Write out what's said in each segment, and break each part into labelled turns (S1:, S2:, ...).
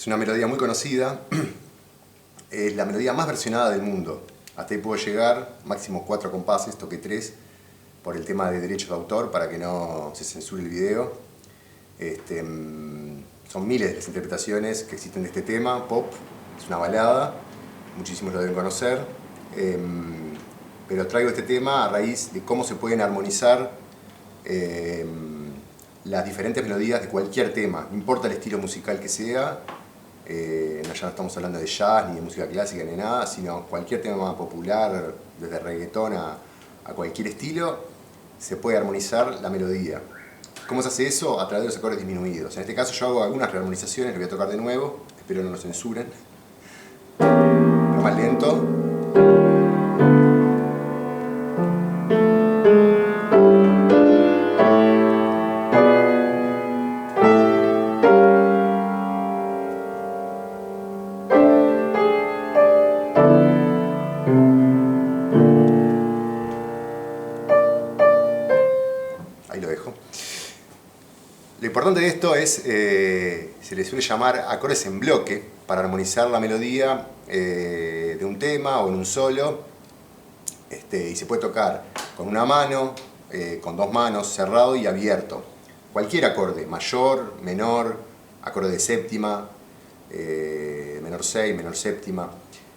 S1: una melodía muy conocida, es la melodía más versionada del mundo. Hasta ahí puedo llegar, máximo 4 compases, toqué 3 por el tema de derechos de autor para que no se censure el video. Son miles de las interpretaciones que existen de este tema, pop, es una balada, muchísimos lo deben conocer, pero traigo este tema a raíz de cómo se pueden armonizar las diferentes melodías de cualquier tema, no importa el estilo musical que sea. Ya no estamos hablando de jazz, ni de música clásica, ni nada, sino cualquier tema popular, desde reggaetón a cualquier estilo, se puede armonizar la melodía. ¿Cómo se hace eso? A través de los acordes disminuidos. En este caso yo hago algunas rearmonizaciones, lo voy a tocar de nuevo, espero no lo censuren. Pero más lento. Ahí lo dejo. Lo importante de esto es, se le suele llamar acordes en bloque para armonizar la melodía de un tema o en un solo. Y se puede tocar con una mano, con dos manos, cerrado y abierto. Cualquier acorde, mayor, menor, acorde de séptima, menor 6, menor séptima,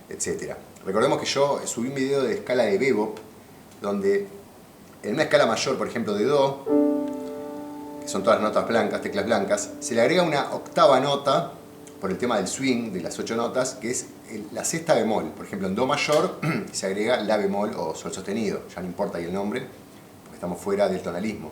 S1: etc. Recordemos que yo subí un video de escala de bebop, donde en una escala mayor, por ejemplo de do, que son todas las notas blancas, teclas blancas, se le agrega una octava nota, por el tema del swing de las 8 notas, que es la sexta bemol. Por ejemplo, en do mayor se agrega la bemol o sol sostenido, ya no importa ahí el nombre, porque estamos fuera del tonalismo.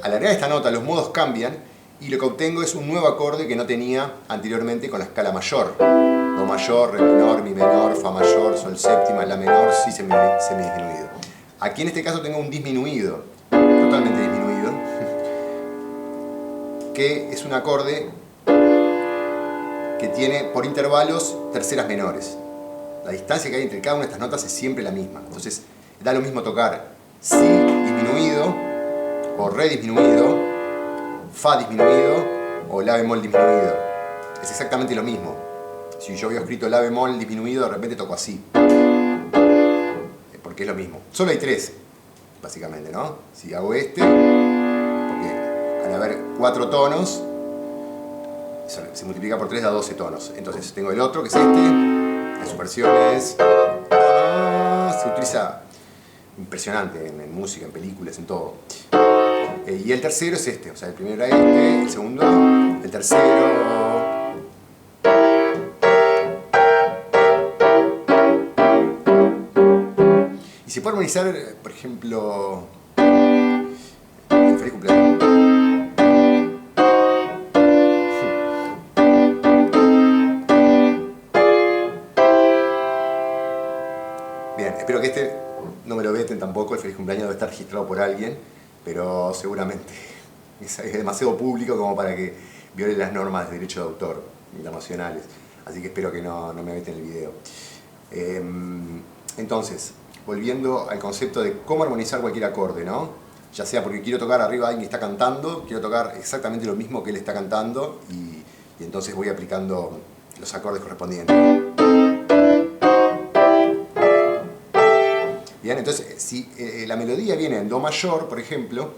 S1: Al agregar esta nota, los modos cambian y lo que obtengo es un nuevo acorde que no tenía anteriormente con la escala mayor. Do mayor, re menor, mi menor, fa mayor, sol séptima, la menor, si semidisminuido. Aquí en este caso tengo un disminuido, totalmente disminuido, que es un acorde que tiene por intervalos terceras menores. La distancia que hay entre cada una de estas notas es siempre la misma. Entonces da lo mismo tocar si disminuido, o re disminuido, fa disminuido o la bemol disminuido. Es exactamente lo mismo. Si yo había escrito la bemol disminuido, de repente toco así. Porque es lo mismo. Solo hay 3, básicamente, ¿no? Si hago este, porque al haber 4 tonos, se multiplica por 3, da 12 tonos. Entonces tengo el otro, que es este, en sus versiones. Se utiliza impresionante en música, en películas, en todo. Y el tercero es este, o sea, el primero era este, el segundo, el tercero. Y se puede armonizar, por ejemplo, feliz cumpleaños. Bien, espero que este no me lo veten tampoco, el feliz cumpleaños debe estar registrado por alguien, pero seguramente es demasiado público como para que viole las normas de derecho de autor internacionales, así que espero que no me veten el video. Entonces, volviendo al concepto de cómo armonizar cualquier acorde, ¿no? Ya sea porque quiero tocar arriba a alguien que está cantando, quiero tocar exactamente lo mismo que él está cantando y entonces voy aplicando los acordes correspondientes. Bien, entonces si la melodía viene en do mayor, por ejemplo,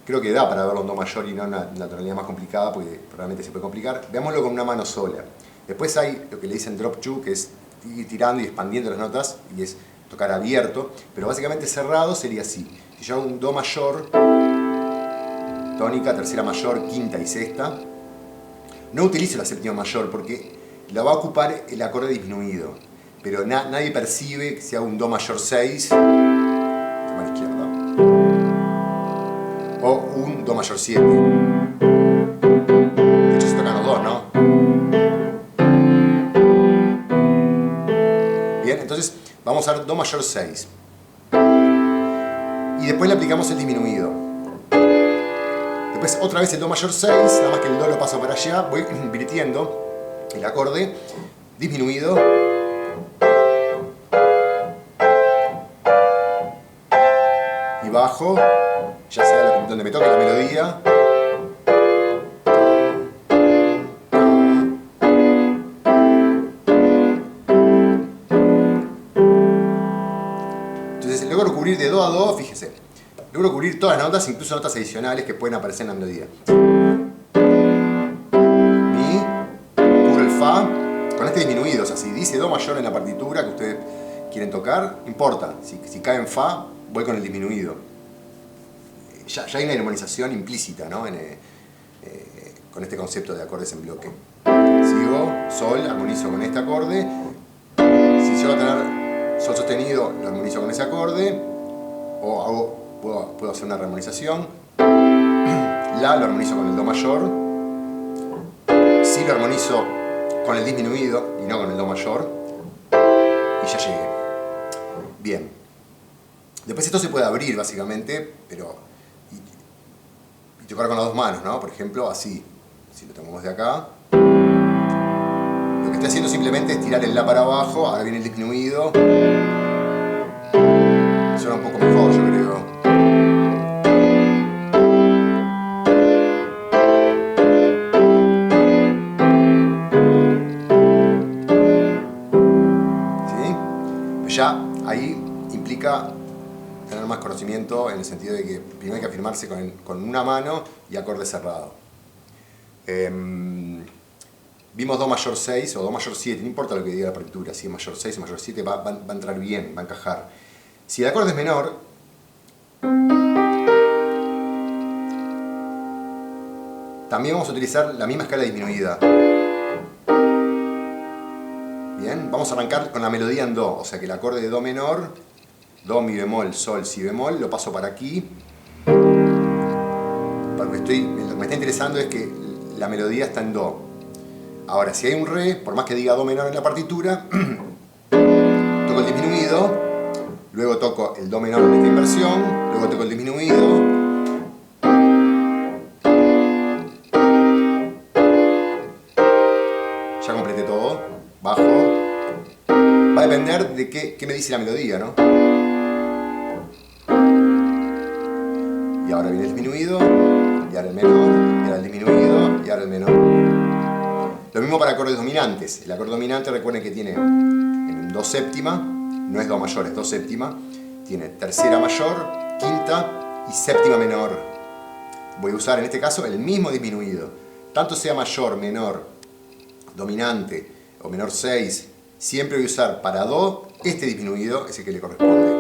S1: creo que da para verlo en do mayor y no en una tonalidad más complicada, porque realmente se puede complicar. Veámoslo con una mano sola. Después hay lo que le dicen drop two, que es ir tirando y expandiendo las notas, y es tocar abierto, pero básicamente cerrado sería así. Si yo hago un do mayor, tónica, tercera mayor, quinta y sexta, no utilizo la séptima mayor porque la va a ocupar el acorde disminuido, pero nadie percibe que si hago un do mayor 6, a la izquierda, o un do mayor 7. De hecho se tocan los dos, ¿no? Bien, entonces vamos a dar do mayor 6. Y después le aplicamos el disminuido. Después otra vez el do mayor 6, nada más que el do lo paso para allá, voy invirtiendo el acorde disminuido. Y bajo, ya sea donde me toque la melodía. Entonces logro cubrir de do a do, fíjese. Logro cubrir todas las notas, incluso notas adicionales que pueden aparecer en la melodía. Mi, cubro el fa, con este disminuido. O sea, si dice do mayor en la partitura que ustedes quieren tocar, no importa. Si cae en fa, voy con el disminuido. Ya hay una armonización implícita, ¿no? Con este concepto de acordes en bloque. Sigo, sol, armonizo con este acorde. Si yo voy a tener sol sostenido, lo armonizo con ese acorde. O puedo hacer una rearmonización. La lo armonizo con el do mayor. Si lo armonizo con el disminuido y no con el do mayor. Y ya llegué. Bien. Después esto se puede abrir básicamente, pero y tocar con las dos manos, ¿no? Por ejemplo, así. Si lo tomamos de acá. Lo que estoy haciendo simplemente es tirar el la para abajo, ahora viene el disminuido. Suena un poco mejor, yo creo. ¿Sí? Pero ya ahí implica tener más conocimiento en el sentido de que primero hay que afirmarse con una mano y acorde cerrado. Vimos do mayor 6 o do mayor 7, no importa lo que diga la partitura, si es mayor 6 o mayor 7 va a entrar bien, va a encajar. Si el acorde es menor, también vamos a utilizar la misma escala disminuida. Bien, vamos a arrancar con la melodía en do, o sea que el acorde de do menor, do, mi bemol, sol, si bemol, lo paso para aquí. Lo que me está interesando es que la melodía está en do. Ahora, si hay un re, por más que diga do menor en la partitura, toco el disminuido, luego toco el do menor en esta inversión, luego toco el disminuido, ya completé todo, bajo. Va a depender de qué me dice la melodía, ¿no? Y ahora viene el disminuido, y ahora el menor, y ahora el disminuido, y ahora el menor. Lo mismo para acordes dominantes. El acorde dominante, recuerden que tiene en do séptima, no es do mayor, es do séptima. Tiene tercera mayor, quinta y séptima menor. Voy a usar en este caso el mismo disminuido. Tanto sea mayor, menor, dominante o menor 6, siempre voy a usar para do este disminuido, es el que le corresponde.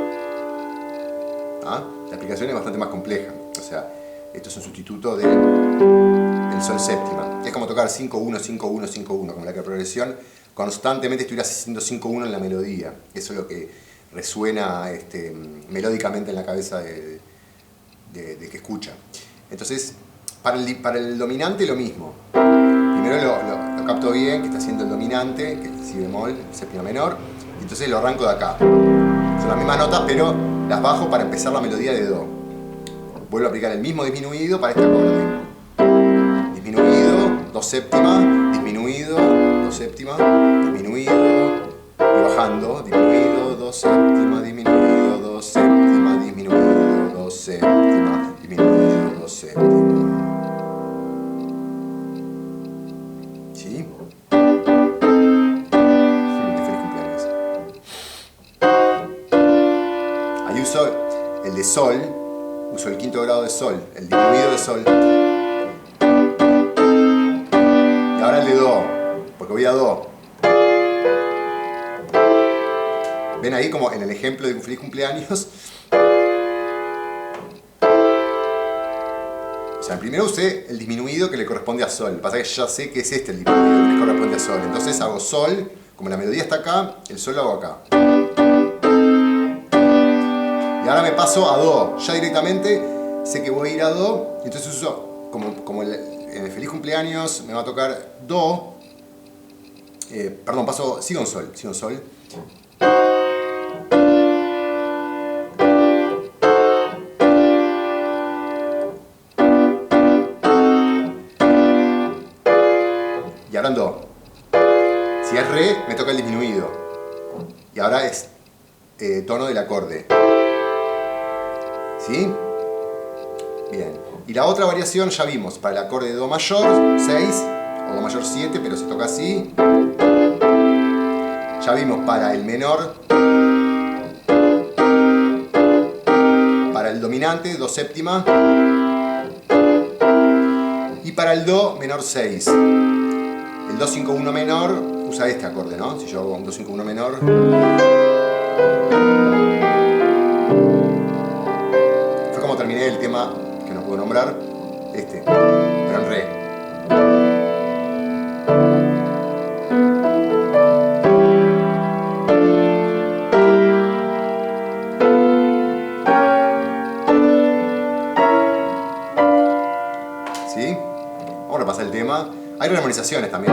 S1: ¿Ah? La aplicación es bastante más compleja. O sea, esto es un sustituto del sol séptima. Es como tocar 5-1, 5-1, 5-1, como la que la progresión constantemente estuviera haciendo 5-1 en la melodía. Eso es lo que resuena melódicamente en la cabeza de que escucha. Entonces, para el dominante lo mismo. Primero lo capto bien, que está haciendo el dominante, que es si bemol, séptima menor, y entonces lo arranco de acá. Son las mismas notas, pero las bajo para empezar la melodía de do. Vuelvo a aplicar el mismo disminuido para este acorde. Disminuido, do séptima, disminuido, do séptima, disminuido, y bajando, disminuido, do séptima, disminuido, do séptima, disminuido, do séptima, disminuido, do séptima. ¿Sí? Feliz cumpleaños. Ahí uso el de sol, uso el quinto grado de sol, el disminuido de sol. Y ahora el de do, porque voy a do. Ven ahí como en el ejemplo de un feliz cumpleaños. O sea, primero usé el disminuido que le corresponde a sol. Pasa que ya sé que es este el disminuido que le corresponde a sol. Entonces hago sol, como la melodía está acá, el sol lo hago acá. Y ahora me paso a do. Ya directamente sé que voy a ir a do. Y entonces uso, como en el feliz cumpleaños me va a tocar do. Perdón, sigo en sol. Y ahora en do. Si es re, me toca el disminuido. Y ahora es tono del acorde. ¿Sí? Bien. Y la otra variación ya vimos para el acorde de Do mayor 6 o Do mayor 7, pero se toca así. Ya vimos para el menor, para el dominante, Do séptima. Y para el Do menor 6. El Do 5-1 menor usa este acorde, ¿no? Si yo hago un Do 5-1 menor. Fue como terminé el tema que no puedo nombrar. Este, pero en Re. ¿Sí? Vamos a repasar el tema. Hay rearmonizaciones también.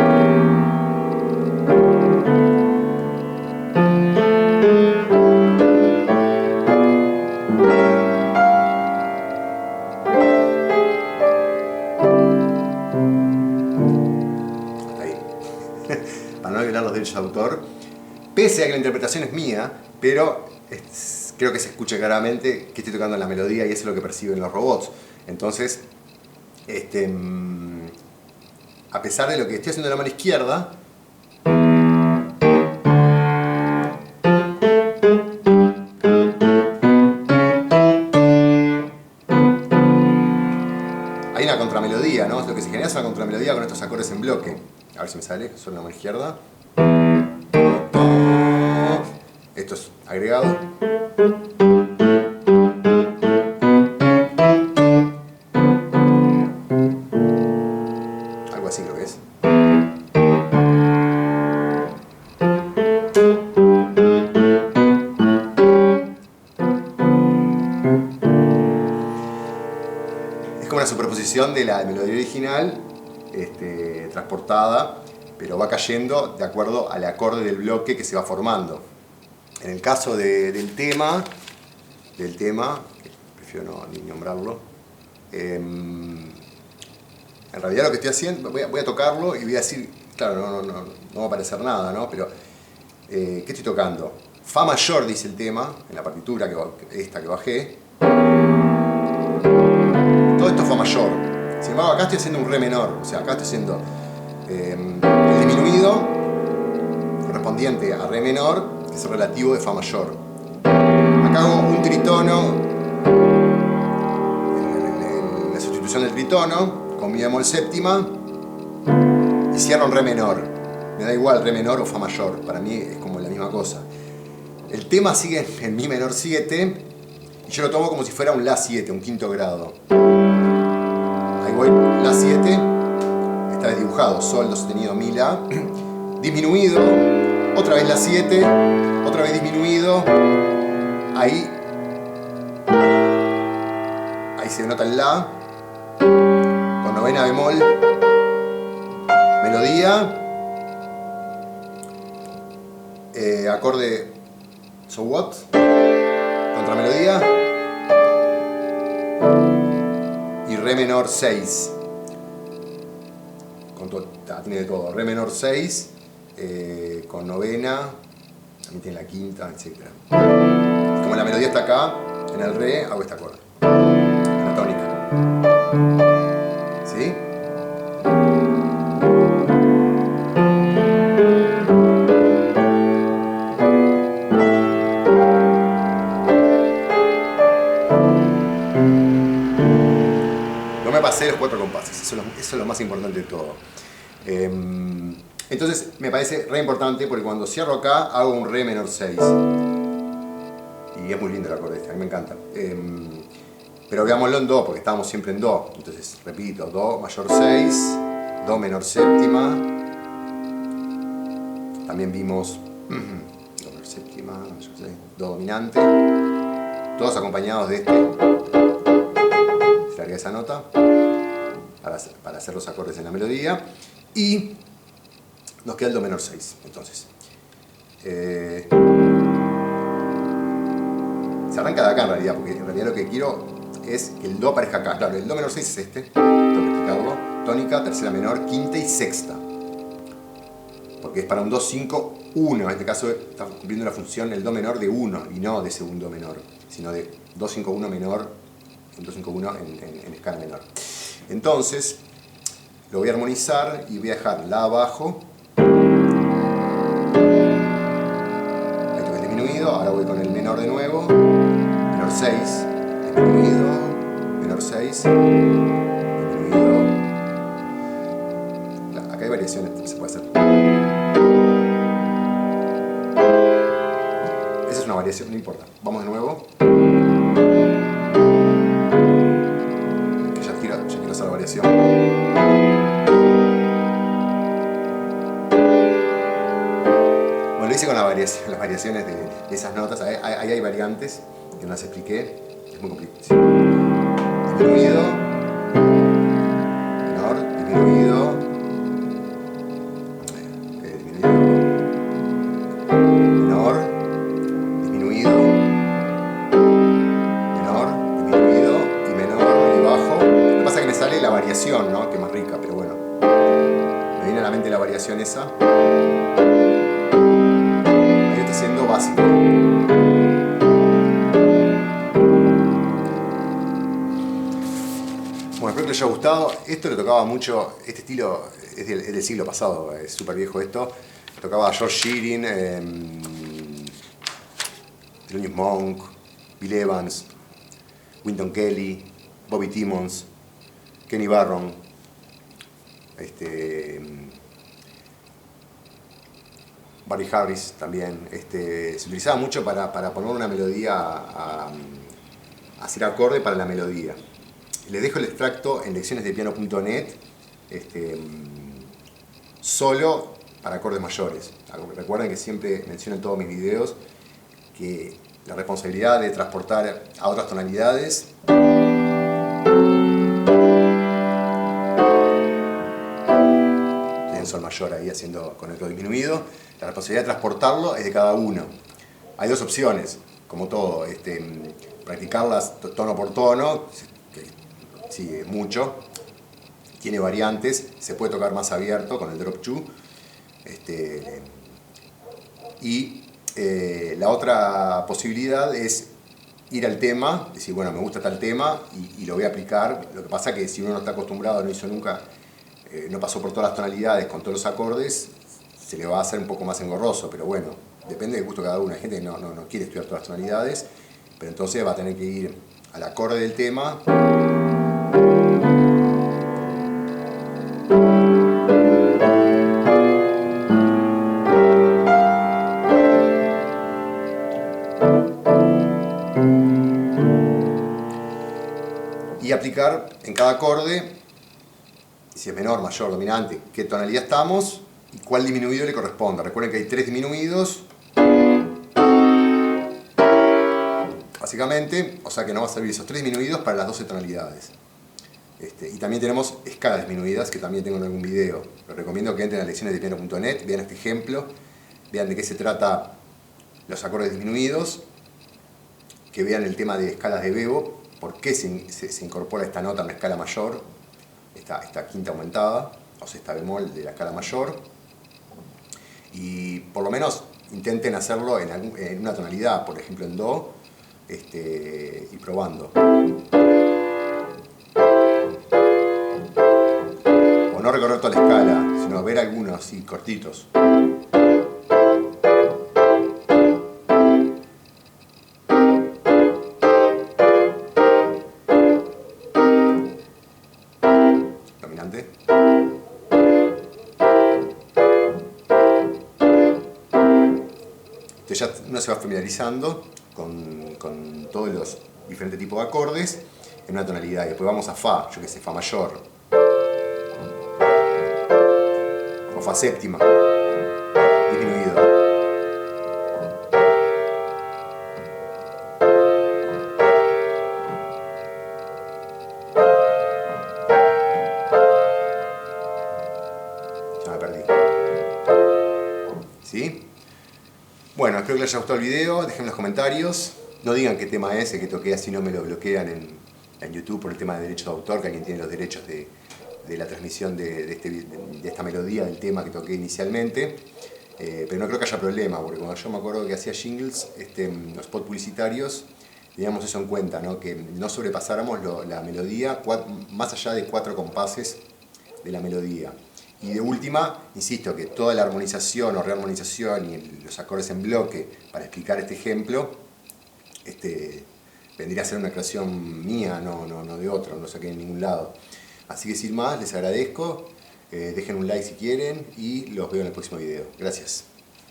S1: Ahí. Para no revelar los derechos de autor. Pese a que la interpretación es mía, pero creo que se escucha claramente que estoy tocando en la melodía y eso es lo que perciben los robots. Entonces, a pesar de lo que estoy haciendo en la mano izquierda, hay una contramelodía, ¿no? Lo que se genera es una contramelodía con estos acordes en bloque. A ver si me sale, solo en la mano izquierda. Esto es agregado. Algo así creo que es. Es como una superposición de la melodía original, transportada, pero va cayendo de acuerdo al acorde del bloque que se va formando. En el caso del tema, que prefiero no ni nombrarlo, en realidad lo que estoy haciendo, voy a tocarlo y voy a decir, claro, no va a aparecer nada, ¿no? Pero, ¿qué estoy tocando? Fa mayor dice el tema, en la partitura, esta que bajé. Todo esto es Fa mayor. Sin embargo, acá estoy haciendo un Re menor, o sea, acá estoy haciendo el disminuido correspondiente a Re menor, que es el relativo de Fa mayor. Acá hago un tritono, en la sustitución del tritono, con mi bemol séptima, y cierro en Re menor. Me da igual Re menor o Fa mayor, para mí es como la misma cosa. El tema sigue en Mi menor 7, y yo lo tomo como si fuera un La 7, un quinto grado. Ahí voy, La 7, esta vez dibujado, Sol, Do sostenido, Mi, La, disminuido, otra vez La 7, otra vez disminuido, ahí se nota el La, con novena bemol, melodía, acorde So What, contramelodía y Re menor 6. Tiene de todo, Re menor 6, con novena, también tiene la quinta, etc. Como la melodía está acá, en el Re hago este acorde, en la tónica. ¿Sí? No me pasé los 4 compases, eso es lo más importante de todo. Entonces me parece re importante porque cuando cierro acá hago un Re menor 6. Y es muy lindo el acorde este, a mí me encanta. Pero veámoslo en Do, porque estábamos siempre en Do. Entonces, repito, Do mayor 6, Do menor séptima. También vimos Do menor séptima, mayor 6, Do dominante. Todos acompañados de este. Se larga esa nota para hacer los acordes en la melodía. Y nos queda el Do menor 6. Entonces, se arranca de acá en realidad, porque en realidad lo que quiero es que el Do aparezca acá. Claro, el Do menor 6 es este, tengo que explicarlo. Tónica, tercera menor, quinta y sexta. Porque es para un Do 5, 1. En este caso está cumpliendo la función el Do menor de 1 y no de segundo menor, sino de Do 5, 1 menor un 2-5-1 en escala menor. Entonces, lo voy a armonizar y voy a dejar La abajo. Ahí toqué el disminuido, ahora voy con el menor de nuevo. Menor 6, disminuido, menor 6, disminuido. Acá hay variaciones que se puede hacer. Esa es una variación, no importa. Vamos de nuevo. Que ya quiero hacer la variación. Bueno, lo hice con las variaciones de esas notas. Ahí hay variantes que no las expliqué. Es muy complicado. ¿Sí? Disminuido, menor, disminuido, disminuido, menor, disminuido, menor, disminuido y menor y bajo. Lo que pasa es que me sale la variación, ¿no? Que es más rica, pero bueno. Me viene a la mente la variación esa. Ahí está siendo básico. Bueno, espero que les haya gustado. Esto le tocaba mucho, este estilo es del siglo pasado, es súper viejo esto. Tocaba a George Shearing, Thelonious Monk, Bill Evans, Wynton Kelly, Bobby Timmons, Kenny Barron, Barry Harris también. Se utilizaba mucho para poner una melodía, a hacer acorde para la melodía. Les dejo el extracto en leccionesdepiano.net, solo para acordes mayores. Recuerden que siempre menciono en todos mis videos que la responsabilidad de transportar a otras tonalidades tienen sol mayor ahí haciendo con el do disminuido. La responsabilidad de transportarlo es de cada uno. Hay dos opciones, como todo, practicarlas tono por tono. Sí, mucho. Tiene variantes, se puede tocar más abierto con el drop 2. Y la otra posibilidad es ir al tema, decir, bueno, me gusta tal tema y lo voy a aplicar. Lo que pasa es que si uno no está acostumbrado, no hizo nunca, no pasó por todas las tonalidades, con todos los acordes, se le va a hacer un poco más engorroso, pero bueno, depende del gusto de cada uno. Hay gente que no quiere estudiar todas las tonalidades, pero entonces va a tener que ir al acorde del tema. Y aplicar en cada acorde, si es menor, mayor, dominante, qué tonalidad estamos y cuál disminuido le corresponde. Recuerden que hay 3 disminuidos, básicamente, o sea que nos va a servir esos 3 disminuidos para las 12 tonalidades. Y también tenemos escalas disminuidas, que también tengo en algún video. Les recomiendo que entren a leccionesdepiano.net, vean este ejemplo, vean de qué se trata los acordes disminuidos, que vean el tema de escalas de Bebo, por qué se incorpora esta nota en la escala mayor, esta quinta aumentada, o sexta bemol de la escala mayor, y por lo menos intenten hacerlo en una tonalidad, por ejemplo en Do, y probando. O no recorrer toda la escala, sino ver algunos así cortitos. Dominante. Entonces ya uno se va familiarizando con todos los diferentes tipos de acordes en una tonalidad. Y después vamos a Fa, yo que sé, Fa mayor. O Fa séptima. Disminuido. Ya me perdí. ¿Sí? Bueno, espero que les haya gustado el video, dejen en los comentarios. No digan qué tema es el que toqué, así no me lo bloquean en YouTube por el tema de derechos de autor, que alguien tiene los derechos de la transmisión de esta melodía, del tema que toqué inicialmente. Pero no creo que haya problema, porque cuando yo me acuerdo que hacía jingles, los spots publicitarios, teníamos eso en cuenta, ¿no? Que no sobrepasáramos la melodía más allá de 4 compases de la melodía. Y de última, insisto, que toda la armonización o rearmonización y los acordes en bloque, para explicar este ejemplo, vendría a ser una creación mía, no de otro, no lo saqué en ningún lado. Así que sin más, les agradezco, dejen un like si quieren y los veo en el próximo video. Gracias.